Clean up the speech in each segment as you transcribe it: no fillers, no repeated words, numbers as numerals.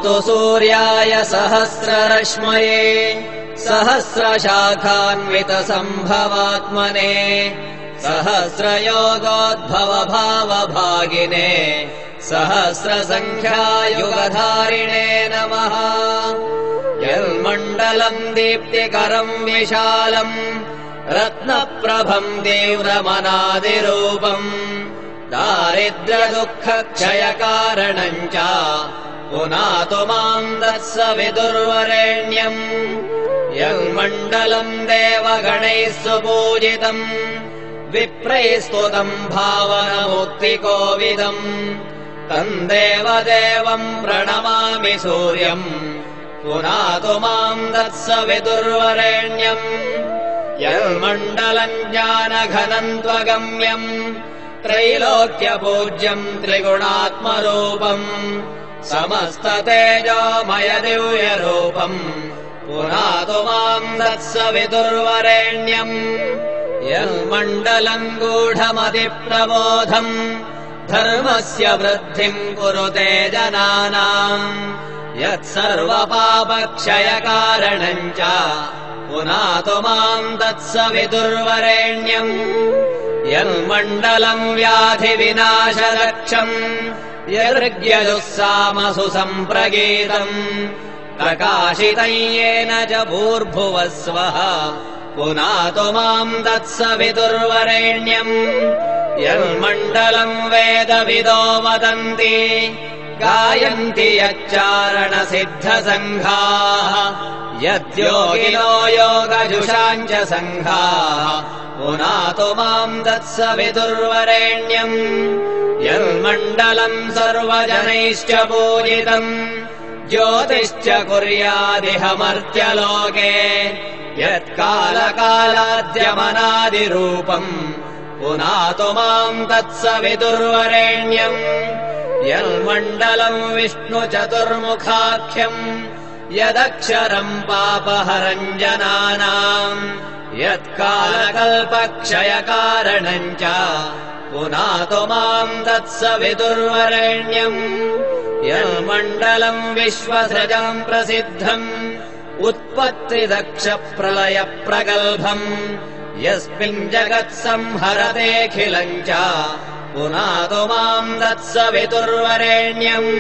नमोऽस्तु सूर्याय सहस्ररश्मये सहस्रशाखान्वितसम्भवात्मने सहस्रयोगोद्भवभावभागिने सहस्रसङ्ख्यायुगधारिणे नमः। यन्मण्डलम् दीप्तिकरम् विशालम् रत्नप्रभम् तीव्रमनादिरूपम् दारिद्र्यदुःखक्षयकारणम् च पुनातु माम् दत्स विदुर्वरेण्यम्। यन्मण्डलम् देवगणैः सुपूजितम् विप्रैस्तुतम् भावनमुक्तिकोविदम् तम् देवदेवम् प्रणमामि सूर्यम् पुनातु माम् दत्स विदुर्वरेण्यम्। यन्मण्डलम् ज्ञानघनम् त्वगम्यम् त्रैलोक्यपूज्यम् त्रिगुणात्मरूपम् समस्ततेजोमय दिव्यरूपम् पुनातु माम् दत्स विदुर्वरेण्यम्। यन्मण्डलम् गूढमतिप्रबोधम् धर्मस्य वृद्धिम् कुरुते जनानाम् यत्सर्वपापक्षयकारणम् च पुनातु माम् दत्स विदुर्वरेण्यम्। यन्मण्डलम् व्याधिविनाशरक्षम् यदृग्यजुःसामसु सम्प्रगीतम् प्रकाशितम् येन च भूर्भुवः स्वः पुनातु माम् दत्स विदुर्वरेण्यम्। यन्मण्डलम् वेदविदो वदन्ति गायन्ति यच्चारणसिद्धसङ्घाः यद्योगिनो योगजुषाम् च सङ्घाः पुनातु माम् दत्स विदुर्वरेण्यम्। यन्मण्डलम् सर्वजनैश्च पूजितम् ज्योतिश्च कुर्यादिह मर्त्यलोके यत्कालकालाद्यमनादिरूपम् पुनातु माम् दत्स विदुर्वरेण्यम्। यन्मण्डलम् विष्णुचतुर्मुखाख्यम् यदक्षरम् पापहरम् जनानाम् यत्कालकल्पक्षयकारणम् च पुनातु माम् दत्स विदुर्वरेण्यम्। यन्मण्डलम् विश्वसृजम् प्रसिद्धम् उत्पत्तिदक्षप्रलयप्रगल्भम् यस्मिन् जगत्संहरतेऽखिलम् च पुनातु माम् दत्स विदुर्वरेण्यम्।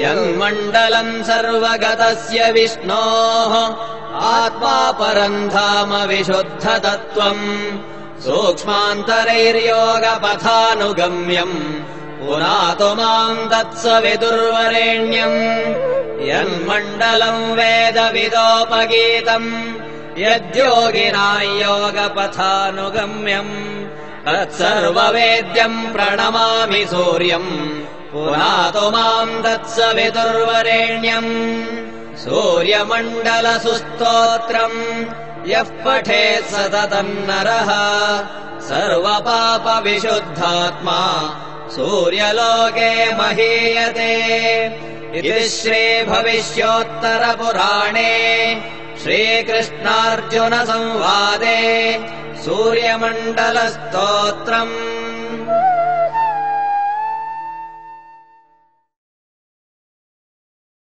यन्मण्डलम् सर्वगतस्य विष्णोः आत्मा परम् धाम विशुद्धतत्त्वम् सूक्ष्मान्तरैर्योगपथानुगम्यम् पुनातु माम् दत्स विदुर्वरेण्यम्। यन्मण्डलम् वेदविदोपगीतम् यद्योगिनाम् योगपथानुगम्यम् तत्सर्ववेद्यम् प्रणमामि सूर्यम् पुनातु माम् दत्स विदुर्वरेण्यम्। सूर्यमण्डलसुस्तोत्रम् यः पठेत् सततम् नरः सर्वपापविशुद्धात्मा सूर्यलोके महीयते। इति श्रीभविष्योत्तरपुराणे श्रीकृष्णार्जुनसंवादे सूर्यमण्डलस्तोत्रम्